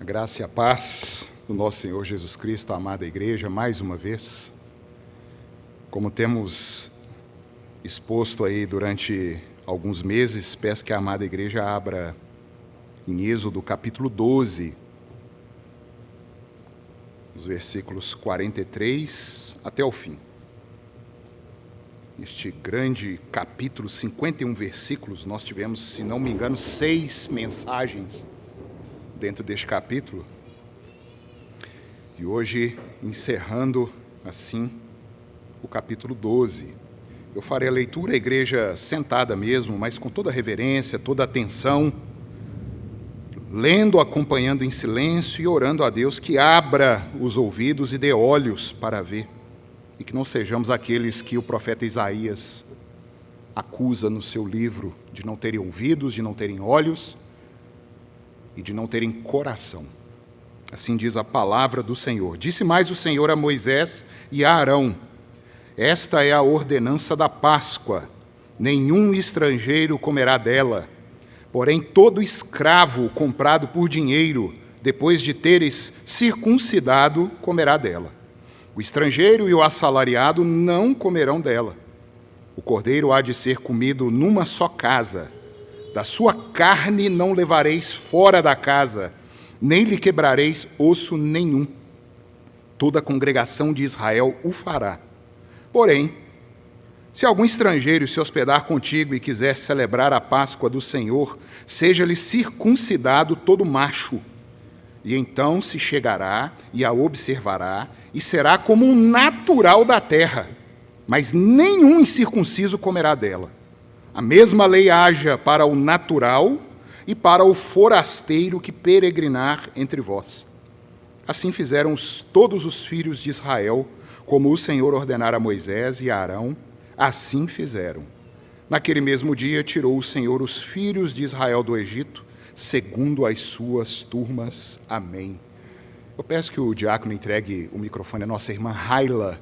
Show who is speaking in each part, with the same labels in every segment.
Speaker 1: Graça e a paz do nosso Senhor Jesus Cristo, a amada igreja, mais uma vez. Como temos exposto aí durante alguns meses, peço que a amada igreja abra em Êxodo capítulo 12, os versículos 43 até o fim. Este grande capítulo, 51 versículos, nós tivemos, se não me engano, 6 mensagens dentro deste capítulo. E hoje, encerrando assim o capítulo 12. Eu farei a leitura, a igreja sentada mesmo, mas com toda a reverência, toda a atenção, lendo, acompanhando em silêncio e orando a Deus que abra os ouvidos e dê olhos para ver, e que não sejamos aqueles que o profeta Isaías acusa no seu livro de não terem ouvidos, de não terem olhos e de não terem coração. Assim diz a palavra do Senhor. Disse mais o Senhor a Moisés e a Arão: esta é a ordenança da Páscoa, nenhum estrangeiro comerá dela, porém todo escravo comprado por dinheiro, depois de teres circuncidado, comerá dela. O estrangeiro e o assalariado não comerão dela. O cordeiro há de ser comido numa só casa. Da sua carne não levareis fora da casa, nem lhe quebrareis osso nenhum. Toda a congregação de Israel o fará. Porém, se algum estrangeiro se hospedar contigo e quiser celebrar a Páscoa do Senhor, seja-lhe circuncidado todo macho. E então se chegará e a observará, e será como um natural da terra, mas nenhum incircunciso comerá dela. A mesma lei haja para o natural e para o forasteiro que peregrinar entre vós. Assim fizeram todos os filhos de Israel, como o Senhor ordenara a Moisés e a Arão, assim fizeram. Naquele mesmo dia tirou o Senhor os filhos de Israel do Egito, segundo as suas turmas. Amém. Eu peço que o diácono entregue o microfone à nossa irmã Raila,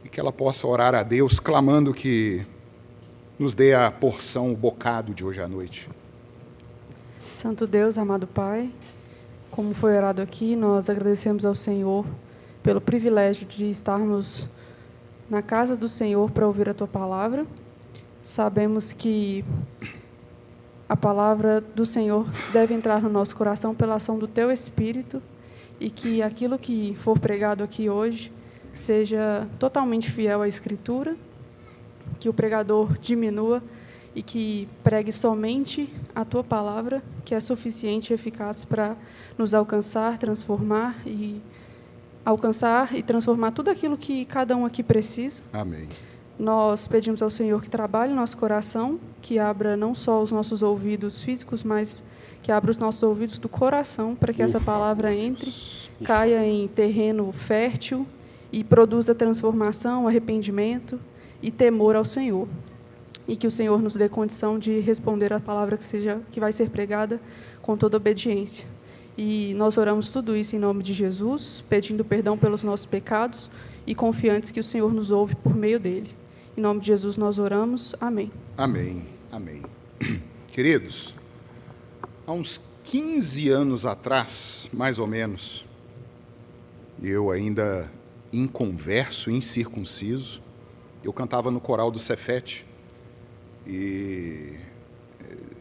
Speaker 1: e que ela possa orar a Deus, clamando que nos dê a porção, o bocado de hoje à noite.
Speaker 2: Santo Deus, amado Pai, como foi orado aqui, nós agradecemos ao Senhor pelo privilégio de estarmos na casa do Senhor para ouvir a Tua palavra. Sabemos que a palavra do Senhor deve entrar no nosso coração pela ação do Teu Espírito, e que aquilo que for pregado aqui hoje seja totalmente fiel à Escritura, que o pregador diminua e que pregue somente a Tua palavra, que é suficiente e eficaz para nos alcançar e transformar tudo aquilo que cada um aqui precisa.
Speaker 1: Amém.
Speaker 2: Nós pedimos ao Senhor que trabalhe no nosso coração, que abra não só os nossos ouvidos físicos, mas que abra os nossos ouvidos do coração, para que essa palavra entre, caia em terreno fértil e produza transformação, arrependimento e temor ao Senhor. E que o Senhor nos dê condição de responder a palavra que vai ser pregada com toda obediência. E nós oramos tudo isso em nome de Jesus, pedindo perdão pelos nossos pecados e confiantes que o Senhor nos ouve por meio dele. Em nome de Jesus nós oramos. Amém.
Speaker 1: Amém. Amém. Queridos, há uns 15 anos atrás, mais ou menos, eu ainda inconverso, incircunciso, eu cantava no coral do Cefete e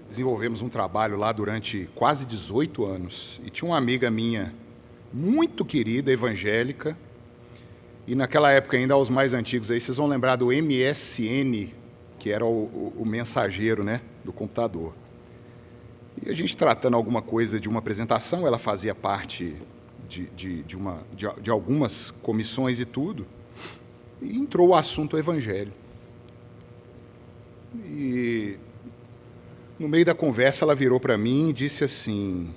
Speaker 1: desenvolvemos um trabalho lá durante quase 18 anos. E tinha uma amiga minha, muito querida, evangélica, e naquela época, ainda aos mais antigos, aí vocês vão lembrar do MSN, que era o mensageiro, né, do computador. E a gente tratando alguma coisa de uma apresentação, ela fazia parte de algumas comissões e tudo, e entrou o assunto evangelho. E no meio da conversa ela virou para mim e disse assim: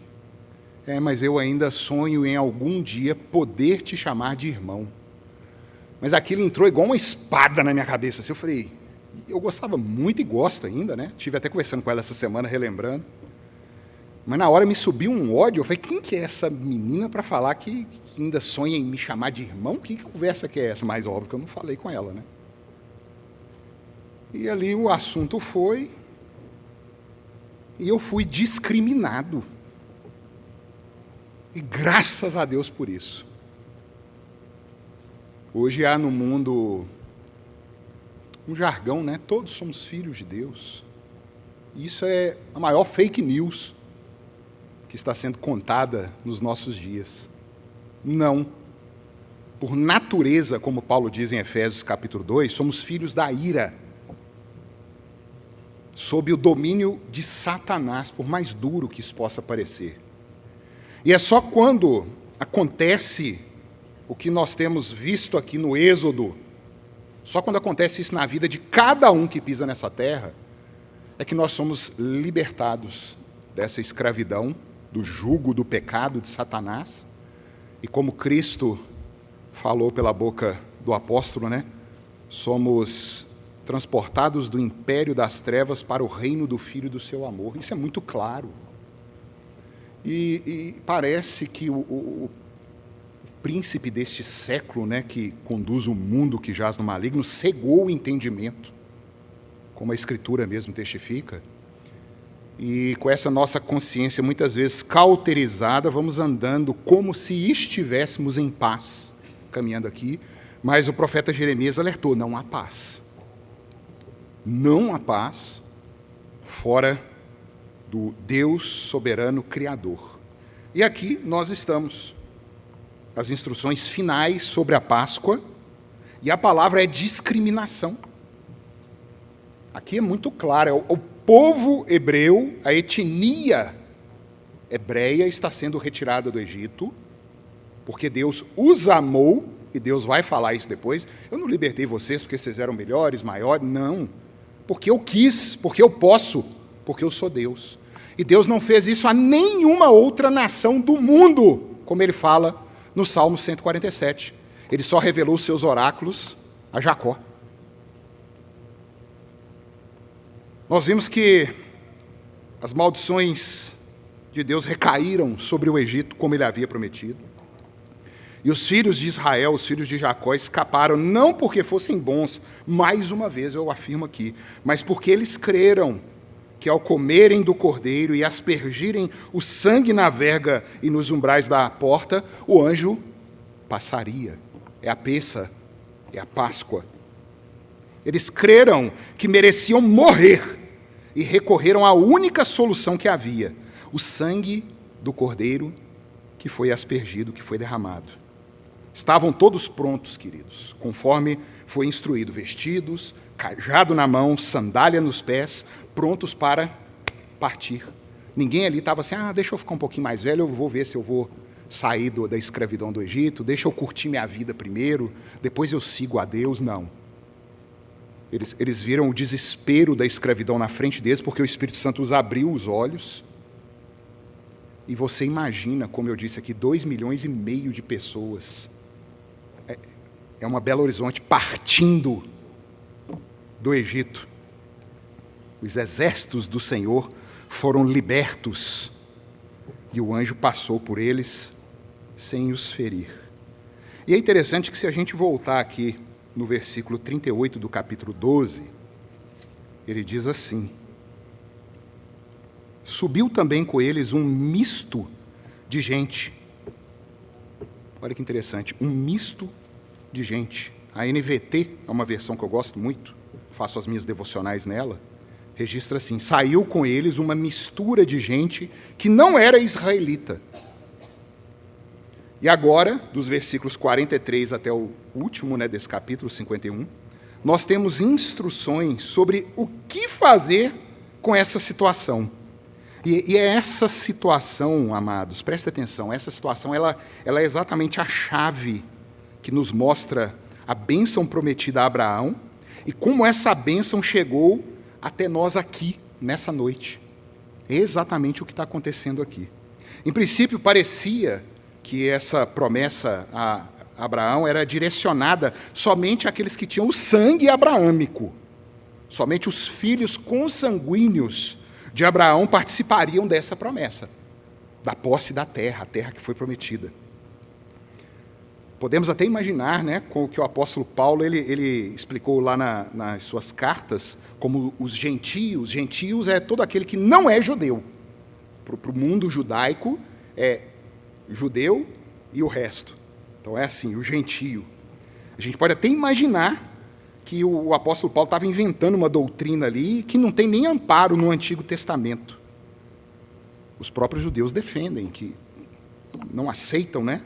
Speaker 1: mas eu ainda sonho em algum dia poder te chamar de irmão. Mas aquilo entrou igual uma espada na minha cabeça. Assim, eu falei, eu gostava muito e gosto ainda, né? Estive até conversando com ela essa semana, relembrando. Mas na hora me subiu um ódio. Eu falei, quem que é essa menina para falar que ainda sonha em me chamar de irmão? Que conversa que é essa? Mais óbvio que eu não falei com ela, né? E ali o assunto foi, e eu fui discriminado. E graças a Deus por isso. Hoje há no mundo um jargão, né? Todos somos filhos de Deus. Isso é a maior fake news que está sendo contada nos nossos dias. Não. Por natureza, como Paulo diz em Efésios capítulo 2, somos filhos da ira, sob o domínio de Satanás, por mais duro que isso possa parecer. E é só quando acontece o que nós temos visto aqui no Êxodo, só quando acontece isso na vida de cada um que pisa nessa terra, é que nós somos libertados dessa escravidão, do jugo do pecado de Satanás. E como Cristo falou pela boca do apóstolo, né? Somos transportados do império das trevas para o reino do Filho do seu amor. Isso é muito claro. E parece que o príncipe deste século, né, que conduz o mundo que jaz no maligno, cegou o entendimento, como a Escritura mesmo testifica. E com essa nossa consciência muitas vezes cauterizada, vamos andando como se estivéssemos em paz, caminhando aqui, mas o profeta Jeremias alertou, não há paz. Não há paz fora do Deus soberano Criador. E aqui nós estamos. As instruções finais sobre a Páscoa, e a palavra é discriminação. Aqui é muito claro, o povo hebreu, a etnia hebreia está sendo retirada do Egito, porque Deus os amou, e Deus vai falar isso depois. Eu não libertei vocês porque vocês eram melhores, maiores, não. Porque eu quis, porque eu posso, porque eu sou Deus. E Deus não fez isso a nenhuma outra nação do mundo, como ele fala no Salmo 147. Ele só revelou os seus oráculos a Jacó. Nós vimos que as maldições de Deus recaíram sobre o Egito, como ele havia prometido. E os filhos de Israel, os filhos de Jacó, escaparam não porque fossem bons, mais uma vez eu afirmo aqui, mas porque eles creram que ao comerem do cordeiro e aspergirem o sangue na verga e nos umbrais da porta, o anjo passaria. É a peça, é a Páscoa. Eles creram que mereciam morrer e recorreram à única solução que havia, o sangue do cordeiro que foi aspergido, que foi derramado. Estavam todos prontos, queridos, conforme foi instruído, vestidos, cajado na mão, sandália nos pés, prontos para partir. Ninguém ali estava assim, deixa eu ficar um pouquinho mais velho, eu vou ver se eu vou sair da escravidão do Egito, deixa eu curtir minha vida primeiro, depois eu sigo a Deus. Não. Eles viram o desespero da escravidão na frente deles, porque o Espírito Santo os abriu os olhos. E você imagina, como eu disse aqui, 2,5 milhões de pessoas. É uma Belo Horizonte partindo do Egito. Os exércitos do Senhor foram libertos e o anjo passou por eles sem os ferir. E é interessante que, se a gente voltar aqui no versículo 38 do capítulo 12, ele diz assim: subiu também com eles um misto de gente. Olha que interessante, um misto de gente. A NVT é uma versão que eu gosto muito, faço as minhas devocionais nela, registra assim: saiu com eles uma mistura de gente que não era israelita. E agora, dos versículos 43 até o último, né, desse capítulo 51, nós temos instruções sobre o que fazer com essa situação. E é essa situação, amados, presta atenção, essa situação ela é exatamente a chave que nos mostra a bênção prometida a Abraão e como essa bênção chegou até nós aqui, nessa noite. É exatamente o que está acontecendo aqui. Em princípio, parecia que essa promessa a Abraão era direcionada somente àqueles que tinham o sangue abraâmico. Somente os filhos consanguíneos de Abraão participariam dessa promessa, da posse da terra, a terra que foi prometida. Podemos até imaginar, né, com o que o apóstolo Paulo ele explicou lá nas suas cartas, como os gentios. Gentios é todo aquele que não é judeu. Para o mundo judaico, o judeu e o resto. Então é assim, o gentio. A gente pode até imaginar que o apóstolo Paulo estava inventando uma doutrina ali que não tem nem amparo no Antigo Testamento. Os próprios judeus defendem que não aceitam, né,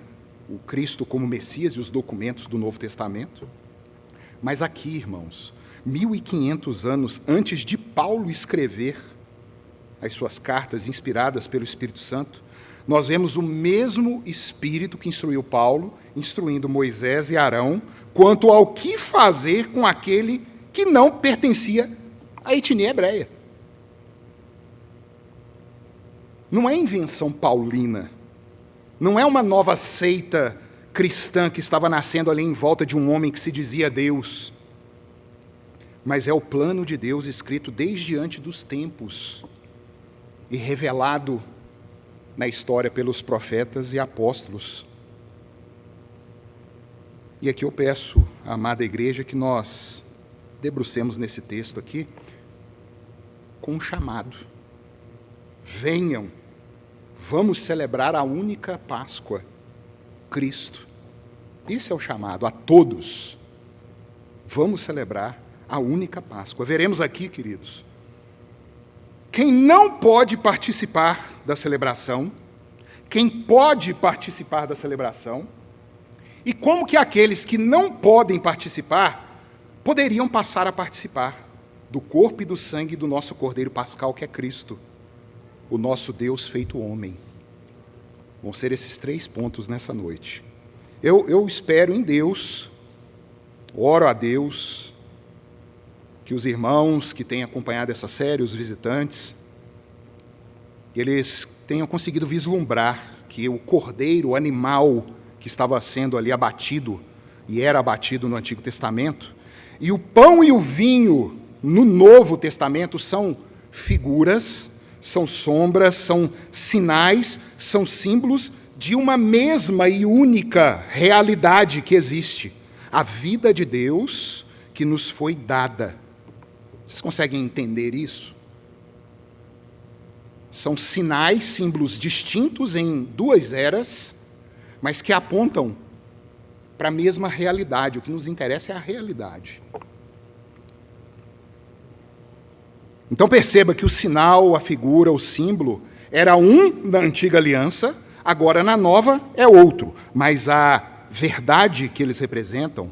Speaker 1: o Cristo como Messias e os documentos do Novo Testamento. Mas aqui, irmãos, 1500 anos antes de Paulo escrever as suas cartas inspiradas pelo Espírito Santo, nós vemos o mesmo Espírito que instruiu Paulo, instruindo Moisés e Arão, quanto ao que fazer com aquele que não pertencia à etnia hebreia. Não é invenção paulina, não é uma nova seita cristã que estava nascendo ali em volta de um homem que se dizia Deus, mas é o plano de Deus escrito desde antes dos tempos e revelado na história pelos profetas e apóstolos. E aqui eu peço à amada igreja que nós debrucemos nesse texto aqui com um chamado. Venham, vamos celebrar a única Páscoa, Cristo. Esse é o chamado a todos. Vamos celebrar a única Páscoa. Veremos aqui, queridos, quem não pode participar da celebração, quem pode participar da celebração, e como que aqueles que não podem participar poderiam passar a participar do corpo e do sangue do nosso Cordeiro Pascal, que é Cristo, o nosso Deus feito homem. Vão ser esses 3 pontos nessa noite. Eu espero em Deus, oro a Deus, que os irmãos que têm acompanhado essa série, os visitantes, eles tenham conseguido vislumbrar que o cordeiro, o animal que estava sendo ali abatido, e era abatido no Antigo Testamento, e o pão e o vinho no Novo Testamento são figuras, são sombras, são sinais, são símbolos de uma mesma e única realidade que existe, a vida de Deus que nos foi dada. Vocês conseguem entender isso? São sinais, símbolos distintos em 2 eras, mas que apontam para a mesma realidade. O que nos interessa é a realidade. Então perceba que o sinal, a figura, o símbolo, era um na antiga aliança, agora na nova é outro. Mas a verdade que eles representam,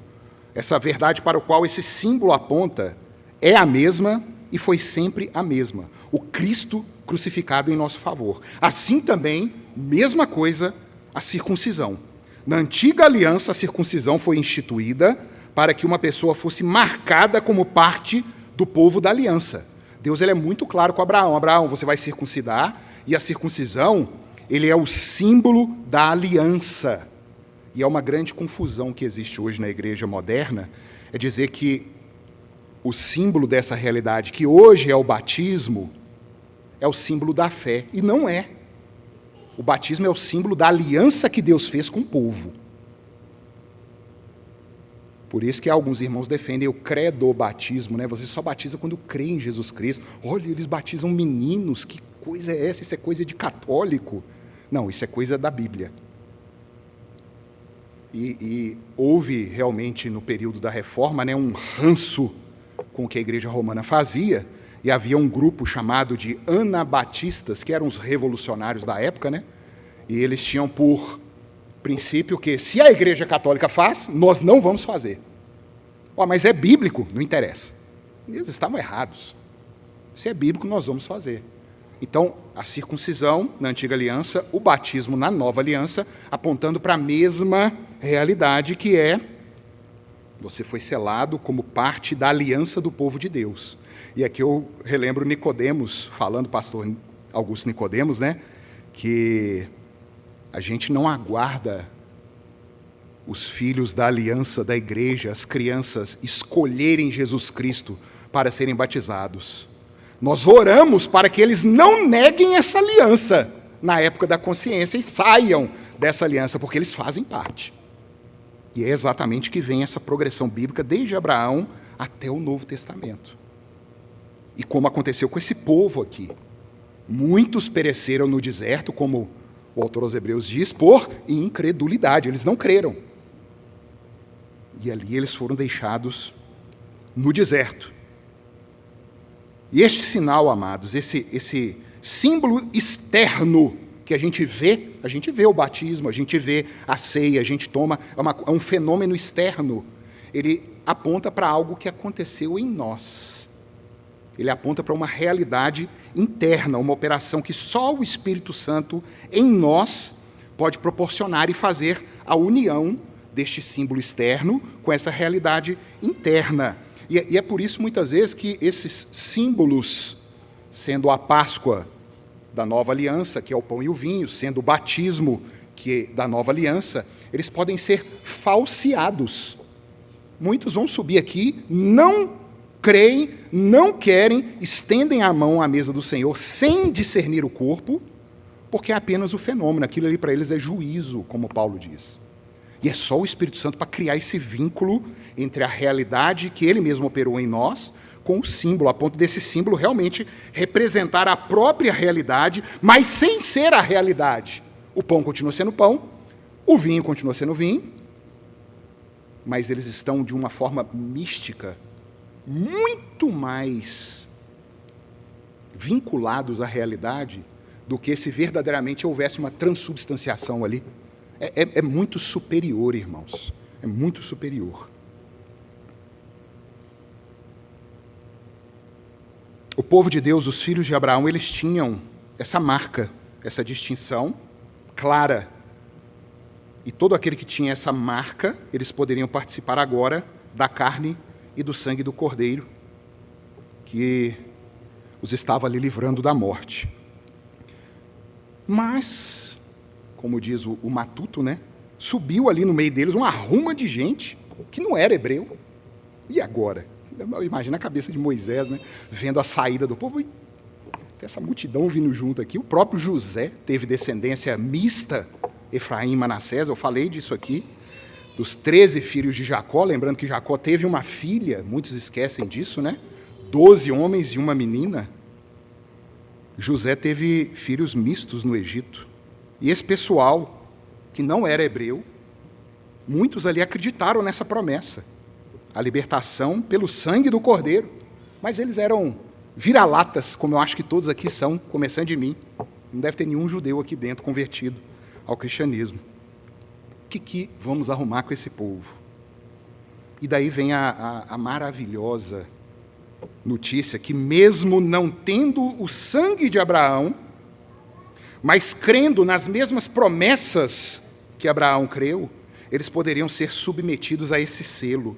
Speaker 1: essa verdade para a qual esse símbolo aponta, é a mesma e foi sempre a mesma. O Cristo crucificado em nosso favor. Assim também, mesma coisa, a circuncisão. Na antiga aliança, a circuncisão foi instituída para que uma pessoa fosse marcada como parte do povo da aliança. Deus ele é muito claro com Abraão. Abraão, você vai circuncidar, e a circuncisão, ele é o símbolo da aliança. E é uma grande confusão que existe hoje na igreja moderna, é dizer que o símbolo dessa realidade, que hoje é o batismo, é o símbolo da fé. E não é. O batismo é o símbolo da aliança que Deus fez com o povo. Por isso que alguns irmãos defendem o credo-batismo, né? Você só batiza quando crê em Jesus Cristo. Olha, eles batizam meninos, que coisa é essa? Isso é coisa de católico. Não, isso é coisa da Bíblia. E houve realmente no período da Reforma, né, um ranço com o que a Igreja Romana fazia, e havia um grupo chamado de anabatistas, que eram os revolucionários da época, né? E eles tinham por princípio que, se a Igreja Católica faz, nós não vamos fazer. Mas é bíblico? Não interessa. Eles estavam errados. Se é bíblico, nós vamos fazer. Então, a circuncisão na antiga aliança, o batismo na nova aliança, apontando para a mesma realidade, que é: você foi selado como parte da aliança do povo de Deus. E aqui eu relembro Nicodemos, falando, pastor Augusto Nicodemos, né, que a gente não aguarda os filhos da aliança da igreja, as crianças, escolherem Jesus Cristo para serem batizados. Nós oramos para que eles não neguem essa aliança na época da consciência e saiam dessa aliança, porque eles fazem parte. E é exatamente que vem essa progressão bíblica desde Abraão até o Novo Testamento. E como aconteceu com esse povo aqui. Muitos pereceram no deserto, como o autor aos Hebreus diz, por incredulidade. Eles não creram. E ali eles foram deixados no deserto. E este sinal, amados, esse símbolo externo que a gente vê o batismo, a gente vê a ceia, a gente toma, é um fenômeno externo. Ele aponta para algo que aconteceu em nós. Ele aponta para uma realidade interna, uma operação que só o Espírito Santo em nós pode proporcionar e fazer a união deste símbolo externo com essa realidade interna. E é por isso, muitas vezes, que esses símbolos, sendo a Páscoa da nova aliança, que é o pão e o vinho, sendo o batismo que é da nova aliança, eles podem ser falseados. Muitos vão subir aqui, não creem, não querem, estendem a mão à mesa do Senhor sem discernir o corpo, porque é apenas o fenômeno. Aquilo ali para eles é juízo, como Paulo diz. E é só o Espírito Santo para criar esse vínculo entre a realidade que ele mesmo operou em nós com o símbolo, a ponto desse símbolo realmente representar a própria realidade, mas sem ser a realidade. O pão continua sendo pão, o vinho continua sendo vinho, mas eles estão de uma forma mística, muito mais vinculados à realidade do que se verdadeiramente houvesse uma transubstanciação ali. É muito superior, irmãos. É muito superior. O povo de Deus, os filhos de Abraão, eles tinham essa marca, essa distinção clara. E todo aquele que tinha essa marca, eles poderiam participar agora da carne e do sangue do Cordeiro, que os estava ali livrando da morte. Mas, como diz o matuto, né, subiu ali no meio deles uma arruma de gente que não era hebreu. E agora? Imagina a cabeça de Moisés, né, vendo a saída do povo. Essa multidão vindo junto aqui. O próprio José teve descendência mista, Efraim e Manassés. Eu falei disso aqui. Dos 13 filhos de Jacó, lembrando que Jacó teve uma filha, muitos esquecem disso, né? 12 homens e uma menina. José teve filhos mistos no Egito. E esse pessoal, que não era hebreu, muitos ali acreditaram nessa promessa. A libertação pelo sangue do Cordeiro. Mas eles eram vira-latas, como eu acho que todos aqui são, começando de mim. Não deve ter nenhum judeu aqui dentro convertido ao cristianismo. O que vamos arrumar com esse povo? E daí vem a maravilhosa notícia que, mesmo não tendo o sangue de Abraão, mas crendo nas mesmas promessas que Abraão creu, eles poderiam ser submetidos a esse selo,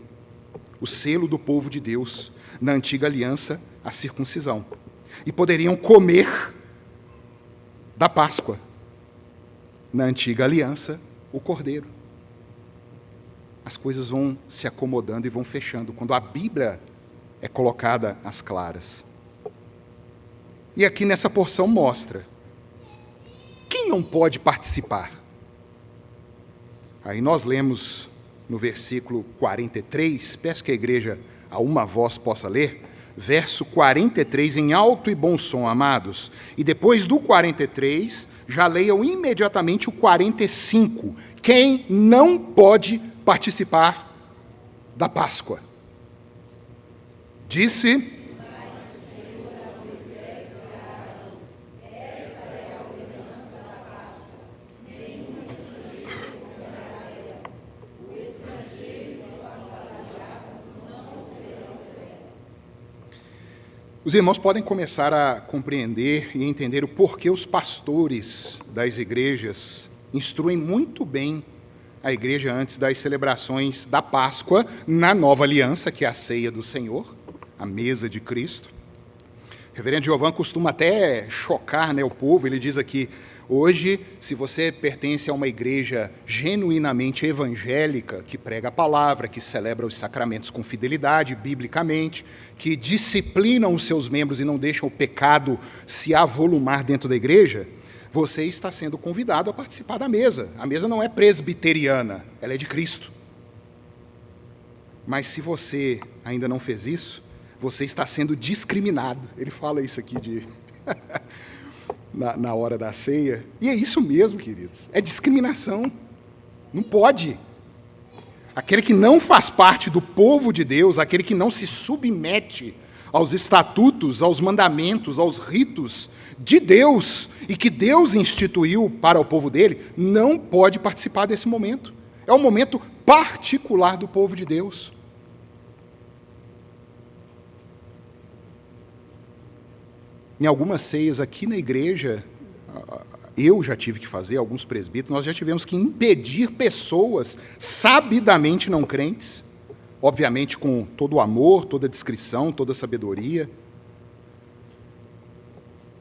Speaker 1: o selo do povo de Deus, na antiga aliança, a circuncisão. E poderiam comer da Páscoa, na antiga aliança, o Cordeiro. As coisas vão se acomodando e vão fechando, quando a Bíblia é colocada às claras. E aqui nessa porção mostra, quem não pode participar? Aí nós lemos no versículo 43, peço que a igreja a uma voz possa ler, verso 43 em alto e bom som, amados. E depois do 43, já leiam imediatamente o 45. Quem não pode participar da Páscoa? Disse... Os irmãos podem começar a compreender e entender o porquê os pastores das igrejas instruem muito bem a igreja antes das celebrações da Páscoa na nova aliança, que é a ceia do Senhor, a mesa de Cristo. O reverendo Giovan costuma até chocar, né, o povo. Ele diz aqui, hoje, se você pertence a uma igreja genuinamente evangélica, que prega a palavra, que celebra os sacramentos com fidelidade, biblicamente, que disciplinam os seus membros e não deixam o pecado se avolumar dentro da igreja, você está sendo convidado a participar da mesa. A mesa não é presbiteriana, ela é de Cristo. Mas se você ainda não fez isso, você está sendo discriminado. Ele fala isso aqui de... na hora da ceia. E é isso mesmo, queridos. É discriminação. Não pode. Aquele que não faz parte do povo de Deus, aquele que não se submete aos estatutos, aos mandamentos, aos ritos de Deus e que Deus instituiu para o povo dele, não pode participar desse momento. É um momento particular do povo de Deus. Em algumas ceias aqui na igreja, eu já tive que fazer, alguns presbíteros, nós já tivemos que impedir pessoas sabidamente não crentes, obviamente com todo o amor, toda a discrição, toda a sabedoria,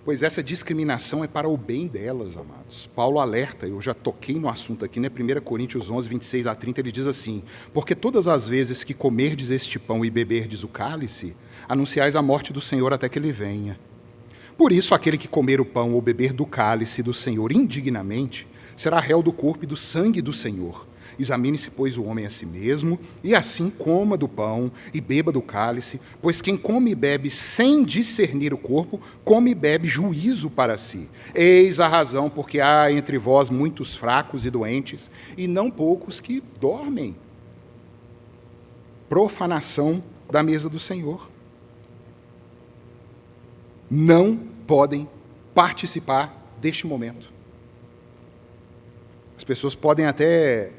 Speaker 1: pois essa discriminação é para o bem delas, amados. Paulo alerta, eu já toquei no assunto aqui, né? 1 Coríntios 11, 26 a 30, ele diz assim: porque todas as vezes que comerdes este pão e beberdes o cálice, anunciais a morte do Senhor até que ele venha. Por isso, aquele que comer o pão ou beber do cálice do Senhor indignamente, será réu do corpo e do sangue do Senhor. Examine-se, pois, o homem a si mesmo, e assim coma do pão e beba do cálice, pois quem come e bebe sem discernir o corpo, come e bebe juízo para si. Eis a razão porque há entre vós muitos fracos e doentes, e não poucos que dormem. Profanação da mesa do Senhor. Não podem participar deste momento. As pessoas podem até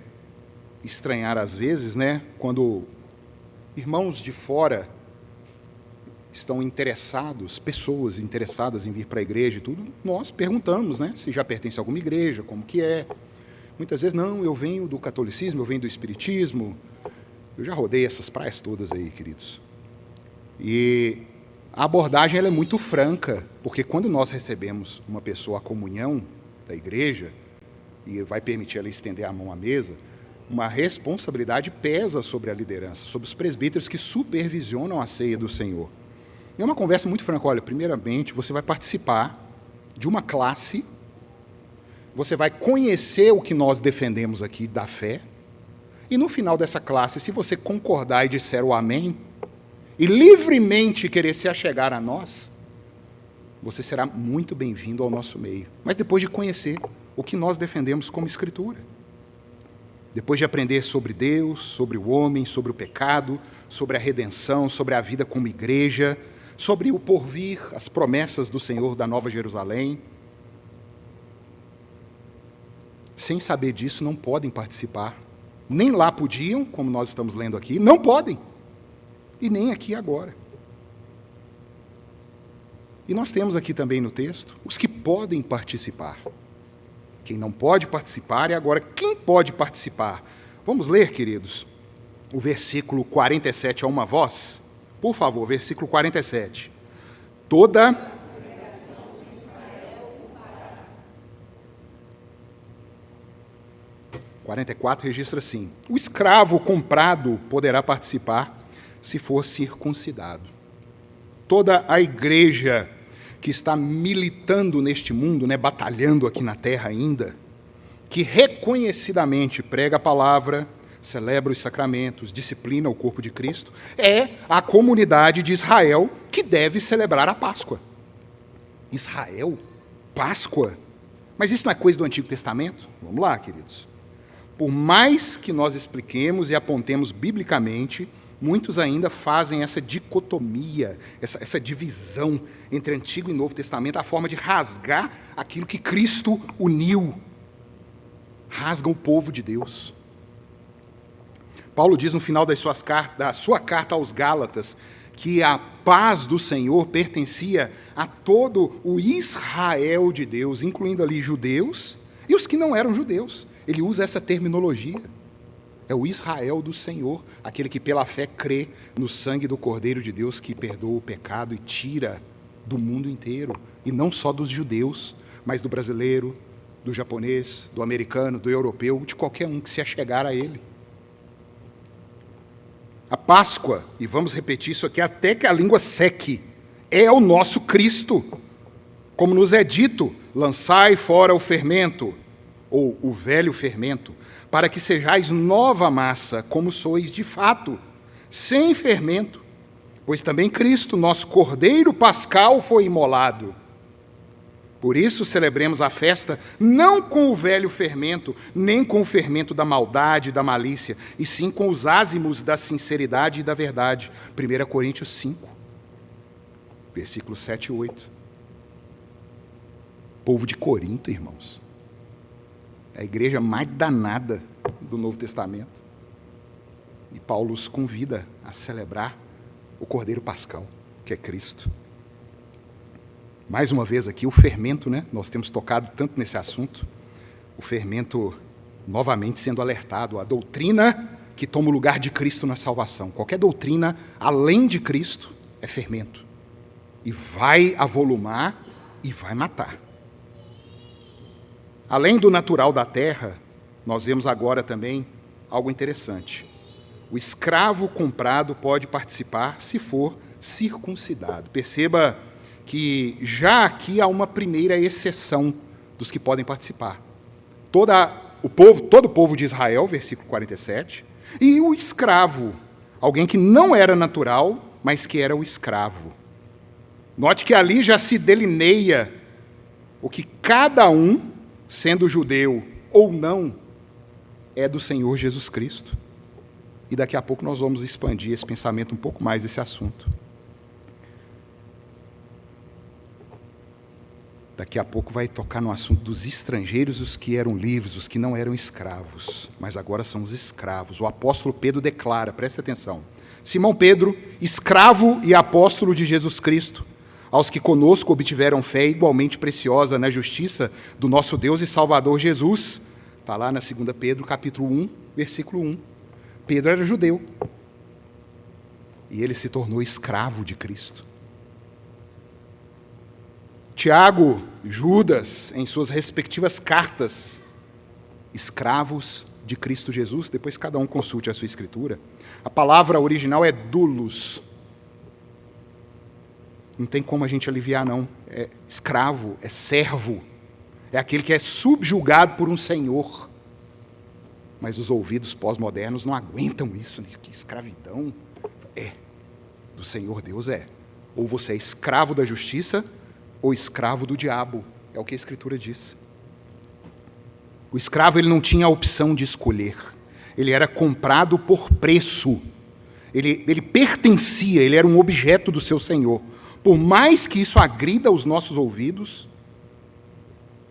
Speaker 1: estranhar às vezes, né, quando irmãos de fora estão interessados, pessoas interessadas em vir para a igreja e tudo, nós perguntamos, né, se já pertence a alguma igreja, como que é. Muitas vezes, não, eu venho do catolicismo, eu venho do espiritismo. Eu já rodei essas praias todas aí, queridos. E a abordagem ela é muito franca, porque quando nós recebemos uma pessoa à comunhão da igreja, e vai permitir ela estender a mão à mesa, uma responsabilidade pesa sobre a liderança, sobre os presbíteros que supervisionam a ceia do Senhor. É uma conversa muito franca. Olha, primeiramente, você vai participar de uma classe, você vai conhecer o que nós defendemos aqui da fé, e no final dessa classe, se você concordar e disser o amém, e livremente querer se achegar a nós, você será muito bem-vindo ao nosso meio. Mas depois de conhecer o que nós defendemos como Escritura, depois de aprender sobre Deus, sobre o homem, sobre o pecado, sobre a redenção, sobre a vida como igreja, sobre o porvir, as promessas do Senhor da Nova Jerusalém, sem saber disso, não podem participar. Nem lá podiam, como nós estamos lendo aqui, não podem. E nem aqui agora. E nós temos aqui também no texto os que podem participar. Quem não pode participar, e agora quem pode participar? Vamos ler, queridos, o versículo 47 a uma voz? Por favor, versículo 47. Toda 44 registra assim: o escravo comprado poderá participar se for circuncidado. Toda a igreja que está militando neste mundo, né, batalhando aqui na terra ainda, que reconhecidamente prega a palavra, celebra os sacramentos, disciplina o corpo de Cristo, é a comunidade de Israel que deve celebrar a Páscoa. Israel? Páscoa? Mas isso não é coisa do Antigo Testamento? Vamos lá, queridos. Por mais que nós expliquemos e apontemos biblicamente, muitos ainda fazem essa dicotomia, essa divisão entre Antigo e Novo Testamento, a forma de rasgar aquilo que Cristo uniu. Rasgam o povo de Deus. Paulo diz no final da sua carta aos Gálatas que a paz do Senhor pertencia a todo o Israel de Deus, incluindo ali judeus e os que não eram judeus. Ele usa essa terminologia. É o Israel do Senhor, aquele que pela fé crê no sangue do Cordeiro de Deus que perdoa o pecado e tira do mundo inteiro, e não só dos judeus, mas do brasileiro, do japonês, do americano, do europeu, de qualquer um que se achegar a ele. A Páscoa, e vamos repetir isso aqui até que a língua seque, é o nosso Cristo. Como nos é dito, lançai fora o fermento, ou o velho fermento, para que sejais nova massa, como sois de fato, sem fermento, pois também Cristo, nosso Cordeiro Pascal, foi imolado. Por isso celebremos a festa não com o velho fermento, nem com o fermento da maldade e da malícia, e sim com os ázimos da sinceridade e da verdade. 1 Coríntios 5, versículos 7 e 8. Povo de Corinto, irmãos, é a igreja mais danada do Novo Testamento. E Paulo os convida a celebrar o Cordeiro Pascal, que é Cristo. Mais uma vez aqui, o fermento, né? Nós temos tocado tanto nesse assunto. O fermento, novamente, sendo alertado. A doutrina que toma o lugar de Cristo na salvação. Qualquer doutrina, além de Cristo, é fermento. E vai avolumar e vai matar. Além do natural da terra, nós vemos agora também algo interessante. O escravo comprado pode participar se for circuncidado. Perceba que já aqui há uma primeira exceção dos que podem participar. Todo o povo de Israel, versículo 47, e o escravo, alguém que não era natural, mas que era o escravo. Note que ali já se delineia o que cada um, sendo judeu ou não, é do Senhor Jesus Cristo. E daqui a pouco nós vamos expandir esse pensamento um pouco mais, esse assunto. Daqui a pouco vai tocar no assunto dos estrangeiros, os que eram livres, os que não eram escravos, mas agora são os escravos. O apóstolo Pedro declara, presta atenção, Simão Pedro, escravo e apóstolo de Jesus Cristo, aos que conosco obtiveram fé igualmente preciosa na justiça do nosso Deus e Salvador Jesus. Está lá na 2 Pedro, capítulo 1, versículo 1. Pedro era judeu, e ele se tornou escravo de Cristo. Tiago, Judas, em suas respectivas cartas, escravos de Cristo Jesus, depois cada um consulte a sua escritura. A palavra original é doulos. Não tem como a gente aliviar, não. É escravo, é servo, é aquele que é subjugado por um senhor. Mas os ouvidos pós-modernos não aguentam isso. Que escravidão. É, do Senhor Deus é. Ou você é escravo da justiça, ou escravo do diabo, é o que a Escritura diz. O escravo ele não tinha a opção de escolher, ele era comprado por preço, ele pertencia, ele era um objeto do seu senhor. Por mais que isso agrida os nossos ouvidos,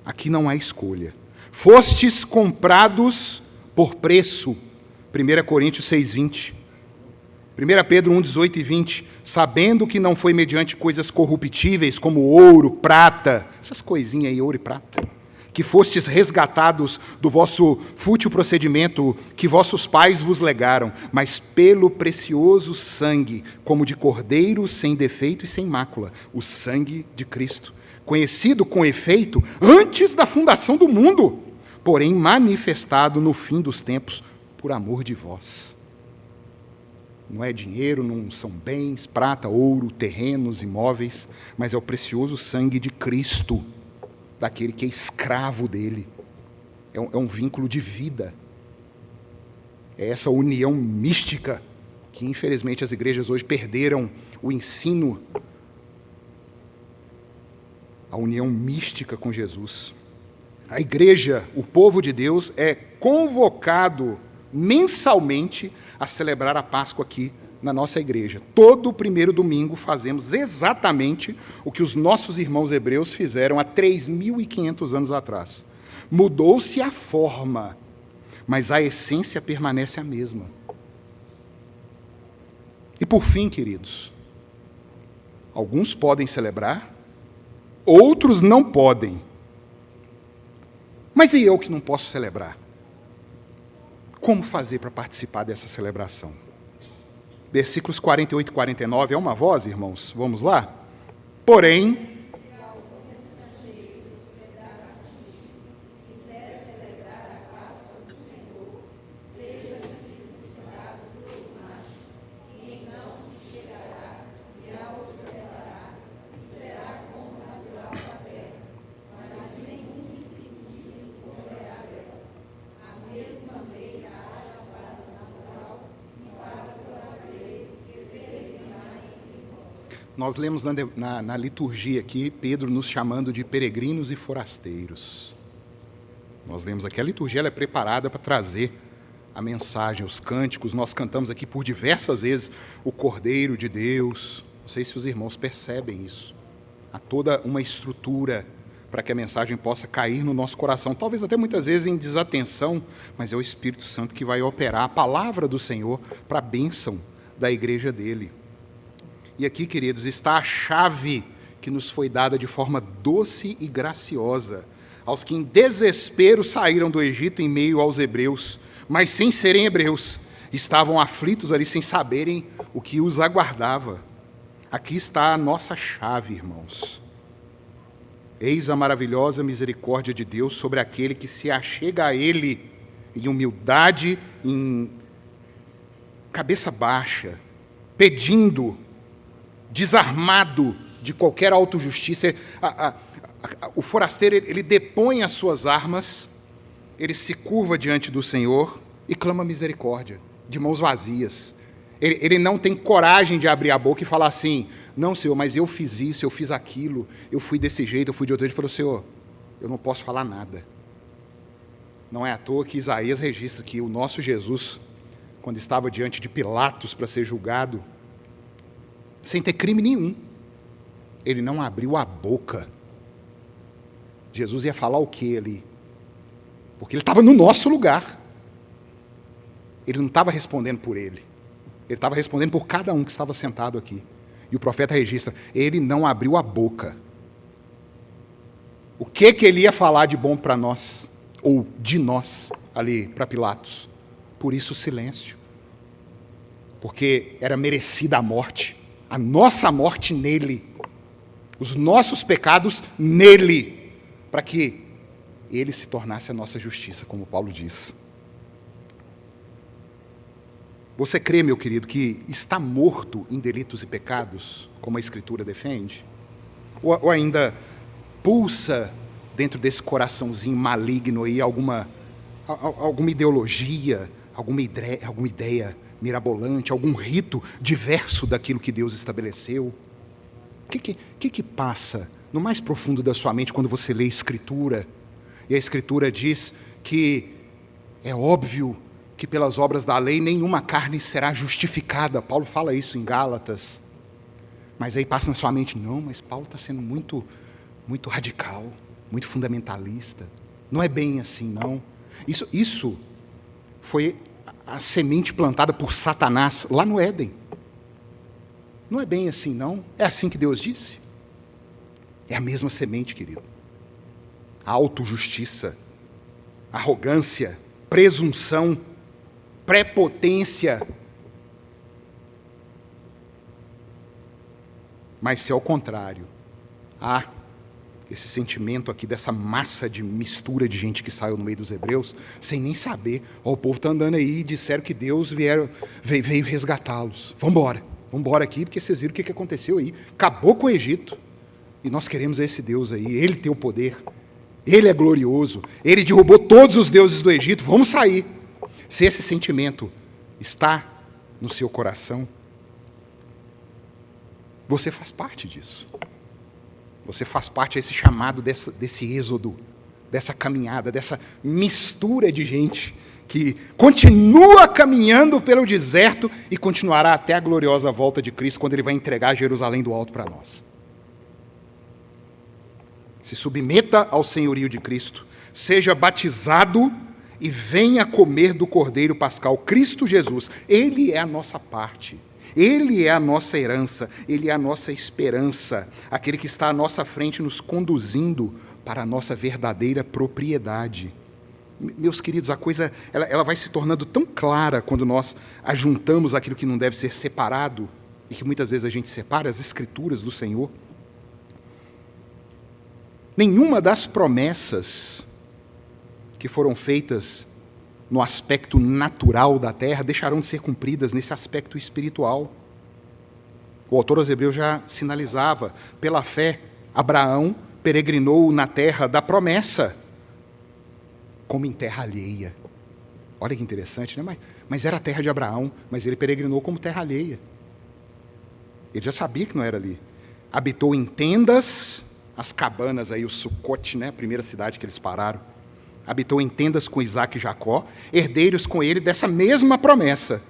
Speaker 1: aqui não há escolha. Fostes comprados por preço, 1 Coríntios 6:20. 1 Pedro 1, 18 e 20, sabendo que não foi mediante coisas corruptíveis, como ouro, prata, essas coisinhas aí, ouro e prata, que fostes resgatados do vosso fútil procedimento que vossos pais vos legaram, mas pelo precioso sangue, como de cordeiro sem defeito e sem mácula, o sangue de Cristo, conhecido com efeito antes da fundação do mundo, porém manifestado no fim dos tempos por amor de vós. Não é dinheiro, não são bens, prata, ouro, terrenos, imóveis, mas é o precioso sangue de Cristo, daquele que é escravo dele. É um vínculo de vida. É essa união mística que, infelizmente, as igrejas hoje perderam o ensino, a união mística com Jesus. A igreja, o povo de Deus, é convocado mensalmente a celebrar a Páscoa aqui na nossa igreja. Todo o primeiro domingo fazemos exatamente o que os nossos irmãos hebreus fizeram há 3.500 anos atrás. Mudou-se a forma, mas a essência permanece a mesma. E por fim, queridos, alguns podem celebrar, outros não podem. Mas e eu que não posso celebrar? Como fazer para participar dessa celebração? Versículos 48 e 49, é uma voz, irmãos? Vamos lá? Porém, Nós lemos na liturgia aqui, Pedro nos chamando de peregrinos e forasteiros. Nós lemos aqui, a liturgia ela é preparada para trazer a mensagem, os cânticos. Nós cantamos aqui por diversas vezes o Cordeiro de Deus. Não sei se os irmãos percebem isso. Há toda uma estrutura para que a mensagem possa cair no nosso coração. Talvez até muitas vezes em desatenção, mas é o Espírito Santo que vai operar a palavra do Senhor para a bênção da igreja dele. E aqui, queridos, está a chave que nos foi dada de forma doce e graciosa aos que em desespero saíram do Egito em meio aos hebreus, mas sem serem hebreus, estavam aflitos ali sem saberem o que os aguardava. Aqui está a nossa chave, irmãos. Eis a maravilhosa misericórdia de Deus sobre aquele que se achega a Ele em humildade, em cabeça baixa, pedindo, desarmado de qualquer autojustiça. O forasteiro, ele depõe as suas armas, ele se curva diante do Senhor e clama misericórdia, de mãos vazias. Ele não tem coragem de abrir a boca e falar assim: não, Senhor, mas eu fiz isso, eu fiz aquilo, eu fui desse jeito, eu fui de outro jeito. Ele falou: Senhor, eu não posso falar nada. Não é à toa que Isaías registra que o nosso Jesus, quando estava diante de Pilatos para ser julgado, sem ter crime nenhum, ele não abriu a boca. Jesus ia falar o quê ali? Porque ele estava no nosso lugar. Ele não estava respondendo por ele. Ele estava respondendo por cada um que estava sentado aqui. E o profeta registra: ele não abriu a boca. O que ele ia falar de bom para nós, ou de nós, ali para Pilatos? Por isso o silêncio. Porque era merecida a morte. A nossa morte nele. Os nossos pecados nele. Para que ele se tornasse a nossa justiça, como Paulo diz. Você crê, meu querido, que está morto em delitos e pecados, como a Escritura defende? Ou ainda pulsa dentro desse coraçãozinho maligno aí alguma ideologia, alguma ideia mirabolante, algum rito diverso daquilo que Deus estabeleceu? O que passa no mais profundo da sua mente quando você lê a Escritura? E a Escritura diz que é óbvio que pelas obras da lei nenhuma carne será justificada. Paulo fala isso em Gálatas. Mas aí passa na sua mente: não, mas Paulo está sendo muito radical, muito fundamentalista. Não é bem assim, não. Isso foi a semente plantada por Satanás lá no Éden. Não é bem assim, não. É assim que Deus disse. É a mesma semente, querido. A autojustiça, arrogância, presunção, prepotência. Mas se ao contrário, há esse sentimento aqui dessa massa de mistura de gente que saiu no meio dos hebreus, sem nem saber: o povo está andando aí e disseram que Deus veio resgatá-los. Vamos embora aqui, porque vocês viram o que aconteceu aí. Acabou com o Egito. E nós queremos esse Deus aí, ele tem o poder, ele é glorioso, ele derrubou todos os deuses do Egito, vamos sair. Se esse sentimento está no seu coração, você faz parte disso. Você faz parte desse chamado, desse êxodo, dessa caminhada, dessa mistura de gente que continua caminhando pelo deserto e continuará até a gloriosa volta de Cristo, quando ele vai entregar Jerusalém do alto para nós. Se submeta ao senhorio de Cristo, seja batizado e venha comer do Cordeiro Pascal, Cristo Jesus. Ele é a nossa parte, ele é a nossa herança, ele é a nossa esperança, aquele que está à nossa frente nos conduzindo para a nossa verdadeira propriedade. Meus queridos, a coisa ela vai se tornando tão clara quando nós ajuntamos aquilo que não deve ser separado, e que muitas vezes a gente separa, as Escrituras do Senhor. Nenhuma das promessas que foram feitas no aspecto natural da terra deixarão de ser cumpridas nesse aspecto espiritual. O autor aos Hebreus já sinalizava: pela fé, Abraão peregrinou na terra da promessa, como em terra alheia. Olha que interessante, né? Mas era a terra de Abraão, mas ele peregrinou como terra alheia. Ele já sabia que não era ali. Habitou em tendas, as cabanas aí, o Sucote, né, a primeira cidade que eles pararam. Habitou em tendas com Isaac e Jacó, herdeiros com ele dessa mesma promessa.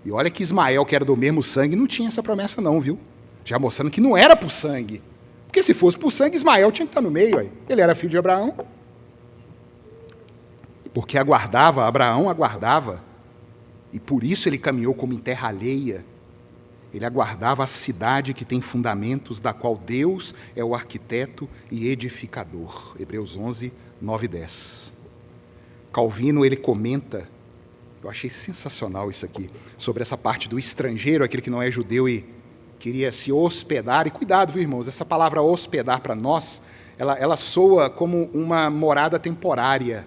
Speaker 1: E olha que Ismael, que era do mesmo sangue, não tinha essa promessa não, viu? Já mostrando que não era por sangue. Porque se fosse por sangue, Ismael tinha que estar no meio. Aí. Ele era filho de Abraão. Porque Abraão aguardava, e por isso ele caminhou como em terra alheia. Ele aguardava a cidade que tem fundamentos, da qual Deus é o arquiteto e edificador. Hebreus 11, 9 e 10. Calvino, ele comenta, eu achei sensacional isso aqui, sobre essa parte do estrangeiro, aquele que não é judeu e queria se hospedar. E cuidado, viu, irmãos, essa palavra hospedar para nós, ela soa como uma morada temporária.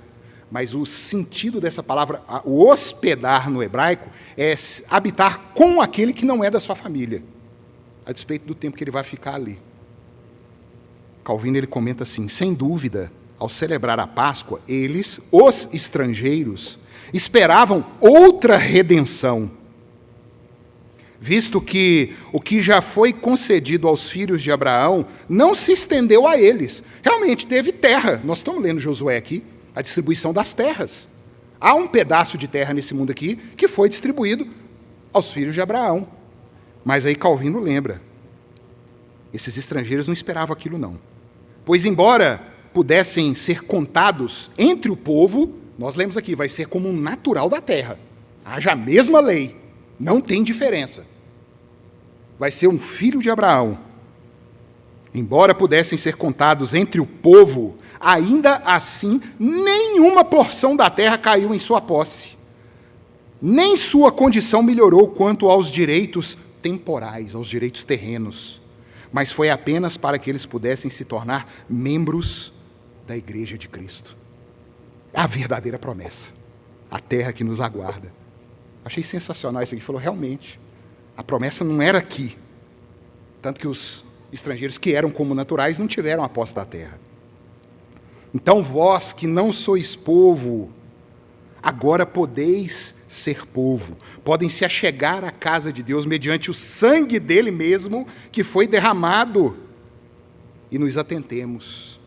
Speaker 1: Mas o sentido dessa palavra, o hospedar no hebraico, é habitar com aquele que não é da sua família, a despeito do tempo que ele vai ficar ali. Calvino, ele comenta assim, sem dúvida, ao celebrar a Páscoa, eles, os estrangeiros, esperavam outra redenção, visto que o que já foi concedido aos filhos de Abraão não se estendeu a eles. Realmente teve terra, nós estamos lendo Josué aqui, a distribuição das terras. Há um pedaço de terra nesse mundo aqui que foi distribuído aos filhos de Abraão. Mas aí Calvino lembra, esses estrangeiros não esperavam aquilo não. Pois embora pudessem ser contados entre o povo, nós lemos aqui, vai ser como um natural da terra. Haja a mesma lei, não tem diferença. Vai ser um filho de Abraão. Embora pudessem ser contados entre o povo, ainda assim, nenhuma porção da terra caiu em sua posse. Nem sua condição melhorou quanto aos direitos temporais, aos direitos terrenos. Mas foi apenas para que eles pudessem se tornar membros da Igreja de Cristo. A verdadeira promessa. A terra que nos aguarda. Achei sensacional isso aqui. Falou, realmente, a promessa não era aqui. Tanto que os estrangeiros que eram como naturais não tiveram a posse da terra. Então vós que não sois povo, agora podeis ser povo. Podem se achegar à casa de Deus mediante o sangue dele mesmo que foi derramado. E nos atentemos.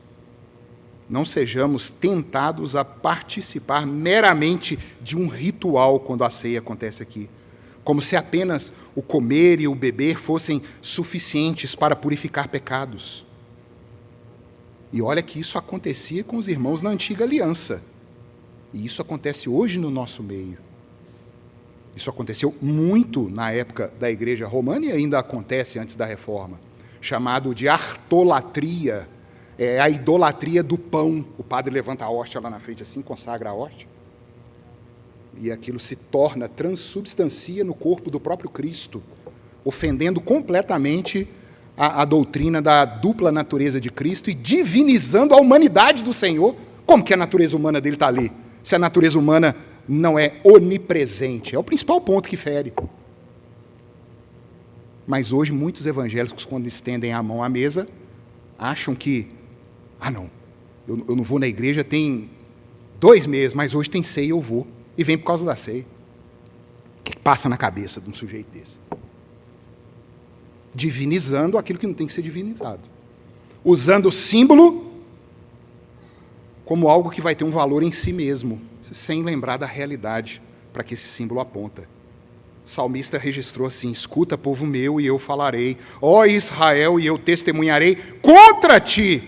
Speaker 1: Não sejamos tentados a participar meramente de um ritual quando a ceia acontece aqui. Como se apenas o comer e o beber fossem suficientes para purificar pecados. E olha que isso acontecia com os irmãos na antiga aliança. E isso acontece hoje no nosso meio. Isso aconteceu muito na época da igreja romana e ainda acontece antes da reforma. Chamado de artolatria. É a idolatria do pão. O padre levanta a hóstia lá na frente assim, consagra a hóstia. E aquilo se torna, transubstancia no corpo do próprio Cristo, ofendendo completamente a doutrina da dupla natureza de Cristo e divinizando a humanidade do Senhor. Como que a natureza humana dele está ali? Se a natureza humana não é onipresente. É o principal ponto que fere. Mas hoje muitos evangélicos, quando estendem a mão à mesa, acham que, não, eu não vou na igreja tem 2 meses, mas hoje tem ceia, eu vou. E vem por causa da ceia. O que passa na cabeça de um sujeito desse? Divinizando aquilo que não tem que ser divinizado. Usando o símbolo como algo que vai ter um valor em si mesmo, sem lembrar da realidade para que esse símbolo aponta. O salmista registrou assim, escuta, povo meu, e eu falarei, ó Israel, e eu testemunharei contra ti.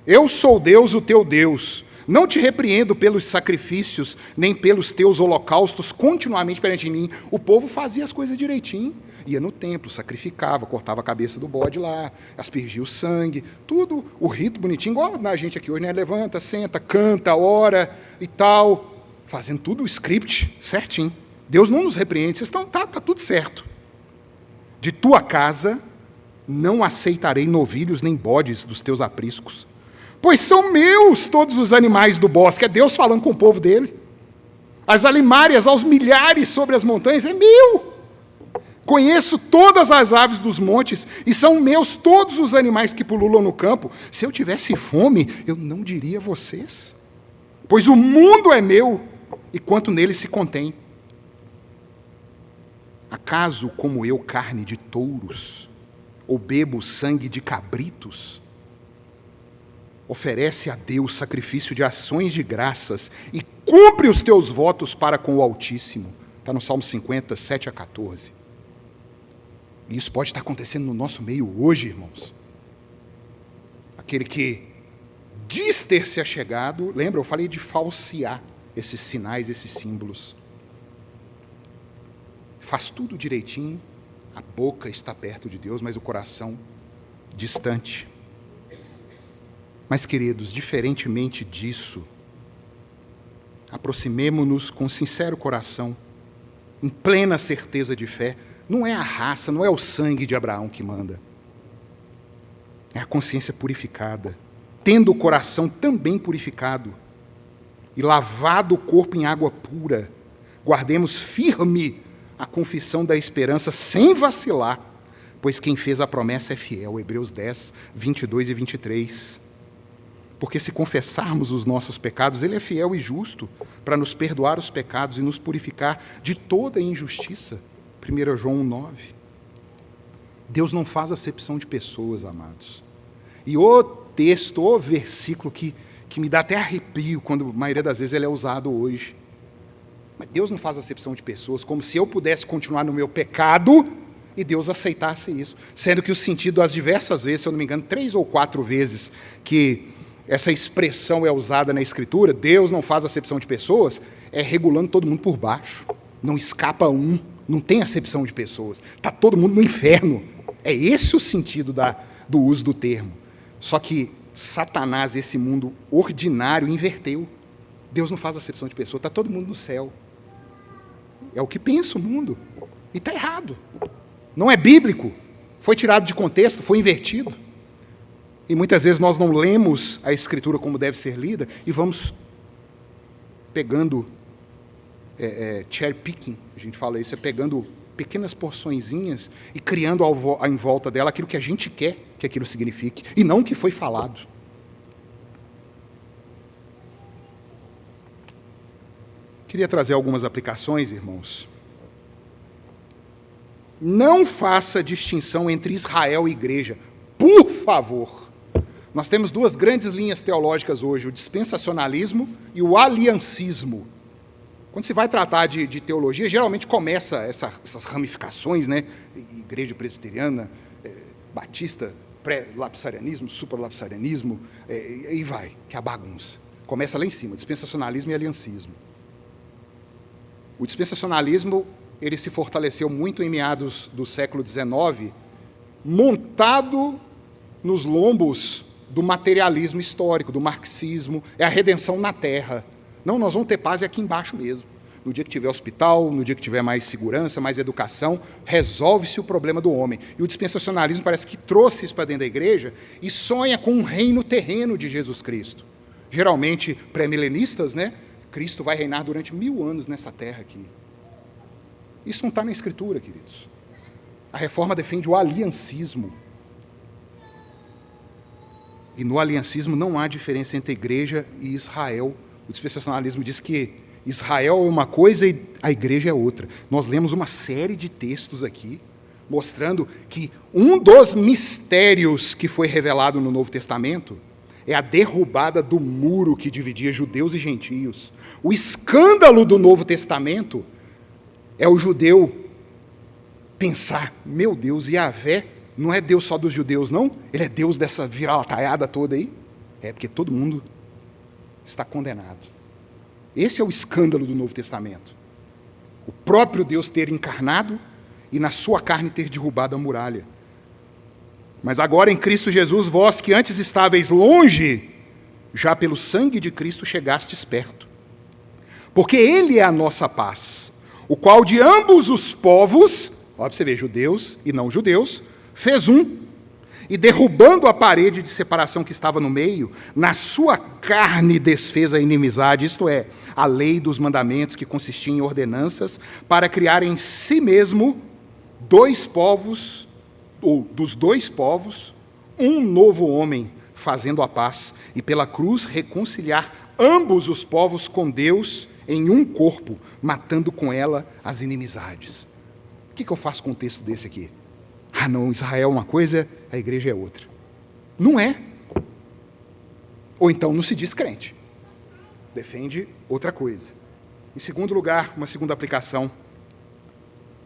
Speaker 1: Eu sou Deus, o teu Deus. Não te repreendo pelos sacrifícios, nem pelos teus holocaustos continuamente perante mim. O povo fazia as coisas direitinho. Ia no templo, sacrificava, cortava a cabeça do bode lá, aspergia o sangue, tudo, o rito bonitinho, igual na gente aqui hoje, né? Levanta, senta, canta, ora e tal, fazendo tudo o script certinho. Deus não nos repreende, vocês estão, tá tudo certo. De tua casa não aceitarei novilhos nem bodes dos teus apriscos, pois são meus todos os animais do bosque. É Deus falando com o povo dele. As alimárias aos milhares sobre as montanhas, é meu. Conheço todas as aves dos montes, e são meus todos os animais que pululam no campo. Se eu tivesse fome, eu não diria a vocês, pois o mundo é meu, e quanto nele se contém. Acaso como eu carne de touros, ou bebo sangue de cabritos? Oferece a Deus sacrifício de ações de graças e cumpre os teus votos para com o Altíssimo. Está no Salmo 50, 7 a 14. E isso pode estar acontecendo no nosso meio hoje, irmãos. Aquele que diz ter se achegado, lembra, eu falei de falsear esses sinais, esses símbolos. Faz tudo direitinho, a boca está perto de Deus, mas o coração distante. Mas, queridos, diferentemente disso, aproximemo-nos com sincero coração, em plena certeza de fé. Não é a raça, não é o sangue de Abraão que manda. É a consciência purificada, tendo o coração também purificado e lavado o corpo em água pura, guardemos firme a confissão da esperança sem vacilar, pois quem fez a promessa é fiel. Hebreus 10, 22 e 23. Porque se confessarmos os nossos pecados, Ele é fiel e justo para nos perdoar os pecados e nos purificar de toda injustiça. 1 João 1,9. Deus não faz acepção de pessoas, amados. E o texto, o versículo que me dá até arrepio, quando a maioria das vezes ele é usado hoje. Mas Deus não faz acepção de pessoas, como se eu pudesse continuar no meu pecado e Deus aceitasse isso. Sendo que o sentido, as diversas vezes, se eu não me engano, 3 ou 4 vezes que essa expressão é usada na Escritura, Deus não faz acepção de pessoas, é regulando todo mundo por baixo. Não escapa um, não tem acepção de pessoas. Está todo mundo no inferno. É esse o sentido do uso do termo. Só que Satanás, esse mundo ordinário, inverteu. Deus não faz acepção de pessoas, está todo mundo no céu. É o que pensa o mundo. E está errado. Não é bíblico. Foi tirado de contexto, foi invertido. E muitas vezes nós não lemos a Escritura como deve ser lida e vamos pegando cherry picking, a gente fala isso, é pegando pequenas porçõezinhas e criando em volta dela aquilo que a gente quer que aquilo signifique, e não o que foi falado. Queria trazer algumas aplicações, irmãos. Não faça distinção entre Israel e igreja, por favor. Nós temos 2 grandes linhas teológicas hoje, o dispensacionalismo e o aliancismo. Quando se vai tratar de teologia, geralmente começa essas ramificações, né? Igreja presbiteriana, batista, pré-lapsarianismo, supralapsarianismo, e vai, que é a bagunça. Começa lá em cima, dispensacionalismo e aliancismo. O dispensacionalismo, ele se fortaleceu muito em meados do século XIX, montado nos lombos do materialismo histórico, do marxismo, é a redenção na terra. Não, nós vamos ter paz aqui embaixo mesmo. No dia que tiver hospital, no dia que tiver mais segurança, mais educação, resolve-se o problema do homem. E o dispensacionalismo parece que trouxe isso para dentro da igreja e sonha com um reino terreno de Jesus Cristo. Geralmente pré-milenistas, né? Cristo vai reinar durante 1000 anos nessa terra aqui. Isso não está na Escritura, queridos. A reforma defende o aliancismo. E no aliancismo não há diferença entre a igreja e Israel. O dispensacionalismo diz que Israel é uma coisa e a igreja é outra. Nós lemos uma série de textos aqui, mostrando que um dos mistérios que foi revelado no Novo Testamento é a derrubada do muro que dividia judeus e gentios. O escândalo do Novo Testamento é o judeu pensar, meu Deus, Yahvé não é Deus só dos judeus, não? Ele é Deus dessa viralataiada toda aí? É porque todo mundo está condenado. Esse é o escândalo do Novo Testamento. O próprio Deus ter encarnado e na sua carne ter derrubado a muralha. Mas agora em Cristo Jesus, vós que antes estáveis longe, já pelo sangue de Cristo chegastes perto. Porque Ele é a nossa paz, o qual de ambos os povos, ó, para você ver, judeus e não judeus, fez um, e derrubando a parede de separação que estava no meio, na sua carne desfez a inimizade, isto é, a lei dos mandamentos que consistia em ordenanças, para criar em si mesmo 2 povos, ou dos 2 povos, um novo homem, fazendo a paz, e pela cruz reconciliar ambos os povos com Deus em um corpo, matando com ela as inimizades. O que eu faço com um texto desse aqui? Ah, não, Israel é uma coisa, a igreja é outra. Não é. Ou então não se diz crente. Defende outra coisa. Em segundo lugar, uma segunda aplicação.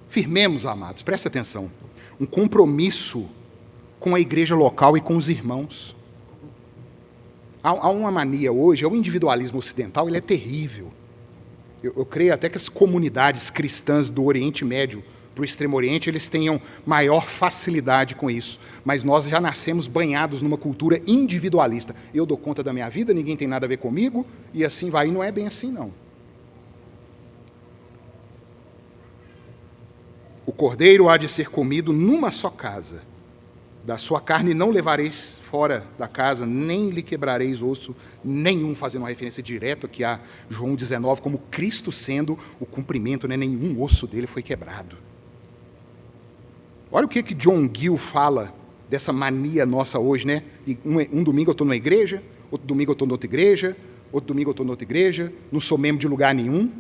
Speaker 1: Firmemos, amados, presta atenção, um compromisso com a igreja local e com os irmãos. Há uma mania hoje, o individualismo ocidental, ele é terrível. Eu creio até que as comunidades cristãs do Oriente Médio para o Extremo Oriente, eles tenham maior facilidade com isso. Mas nós já nascemos banhados numa cultura individualista. Eu dou conta da minha vida, ninguém tem nada a ver comigo, e assim vai. E não é bem assim, não. O cordeiro há de ser comido numa só casa. Da sua carne não levareis fora da casa, nem lhe quebrareis osso nenhum, fazendo uma referência direta aqui a João 19, como Cristo sendo o cumprimento, né? Nenhum osso dele foi quebrado. Olha o que John Gill fala dessa mania nossa hoje, né? Um domingo eu estou numa igreja, outro domingo eu estou noutra igreja, outro domingo eu estou noutra igreja, não sou membro de lugar nenhum,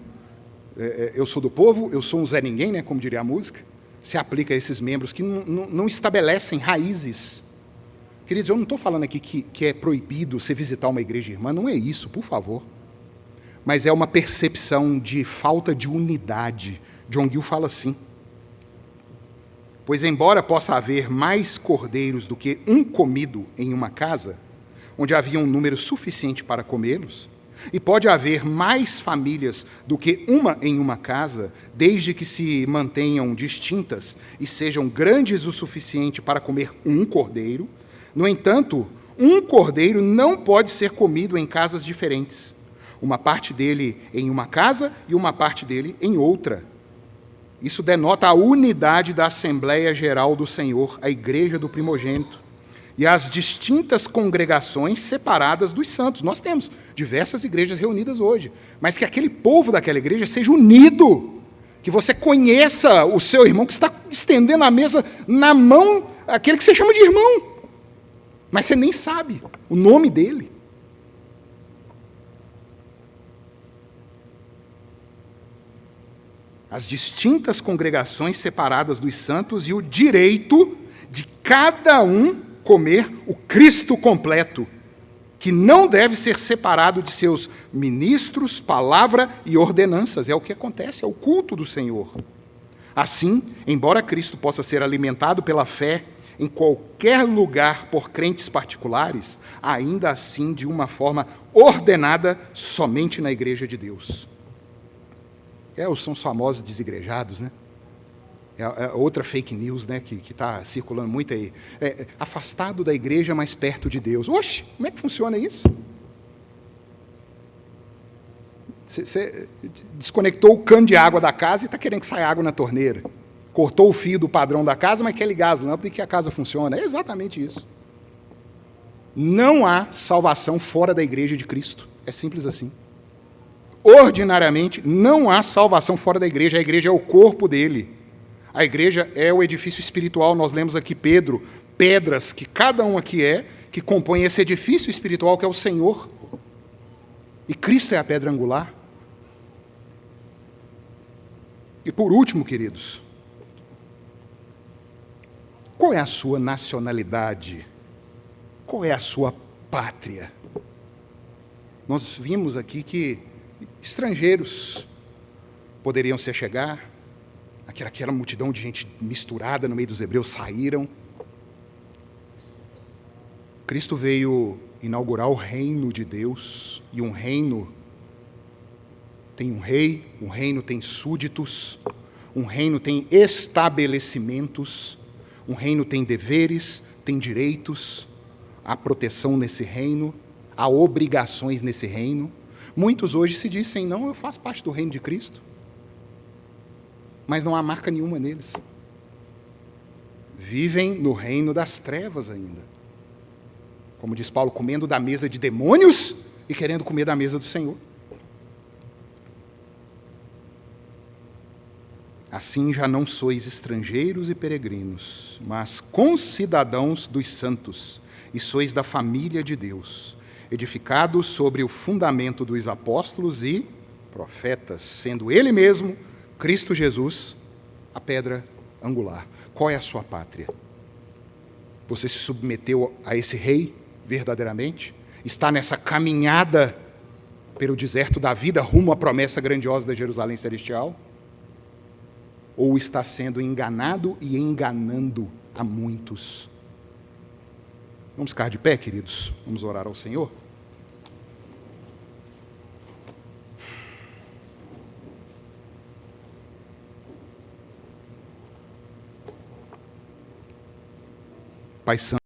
Speaker 1: eu sou do povo, eu sou um Zé Ninguém, né? Como diria a música. Se aplica a esses membros que não estabelecem raízes. Queridos, eu não estou falando aqui que é proibido você visitar uma igreja irmã, não é isso, por favor. Mas é uma percepção de falta de unidade. John Gill fala assim: pois embora possa haver mais cordeiros do que um comido em uma casa, onde havia um número suficiente para comê-los, e pode haver mais famílias do que uma em uma casa, desde que se mantenham distintas e sejam grandes o suficiente para comer um cordeiro. No entanto, um cordeiro não pode ser comido em casas diferentes. Uma parte dele em uma casa e uma parte dele em outra. Isso denota a unidade da Assembleia Geral do Senhor, a igreja do primogênito, e as distintas congregações separadas dos santos. Nós temos diversas igrejas reunidas hoje, mas que aquele povo daquela igreja seja unido, que você conheça o seu irmão, que está estendendo a mesa na mão, aquele que você chama de irmão, mas você nem sabe o nome dele. As distintas congregações separadas dos santos e o direito de cada um comer o Cristo completo, que não deve ser separado de seus ministros, palavra e ordenanças. É o que acontece, é o culto do Senhor. Assim, embora Cristo possa ser alimentado pela fé em qualquer lugar por crentes particulares, ainda assim de uma forma ordenada somente na igreja de Deus. São os famosos desigrejados, né? É outra fake news, né, que está circulando muito aí. Afastado da igreja, mas perto de Deus. Oxe, como é que funciona isso? Você desconectou o cano de água da casa e está querendo que saia água na torneira. Cortou o fio do padrão da casa, mas quer ligar as lâmpadas e que a casa funciona. É exatamente isso. Não há salvação fora da igreja de Cristo. É simples assim. Ordinariamente, não há salvação fora da igreja. A igreja é o corpo dele. A igreja é o edifício espiritual. Nós lemos aqui Pedro, pedras que cada um aqui que compõem esse edifício espiritual que é o Senhor. E Cristo é a pedra angular. E por último, queridos, qual é a sua nacionalidade? Qual é a sua pátria? Nós vimos aqui que estrangeiros poderiam se achegar, aquela multidão de gente misturada no meio dos hebreus saíram. Cristo veio inaugurar o reino de Deus, e um reino tem um rei, um reino tem súditos, um reino tem estabelecimentos, um reino tem deveres, tem direitos, há proteção nesse reino, há obrigações nesse reino. Muitos hoje se dizem, não, eu faço parte do reino de Cristo, mas não há marca nenhuma neles. Vivem no reino das trevas ainda. Como diz Paulo, comendo da mesa de demônios e querendo comer da mesa do Senhor. Assim já não sois estrangeiros e peregrinos, mas concidadãos dos santos, e sois da família de Deus, edificados sobre o fundamento dos apóstolos e profetas, sendo Ele mesmo, Cristo Jesus, a pedra angular. Qual é a sua pátria? Você se submeteu a esse rei verdadeiramente? Está nessa caminhada pelo deserto da vida rumo à promessa grandiosa da Jerusalém celestial? Ou está sendo enganado e enganando a muitos? Vamos ficar de pé, queridos? Vamos orar ao Senhor? Pai Santo,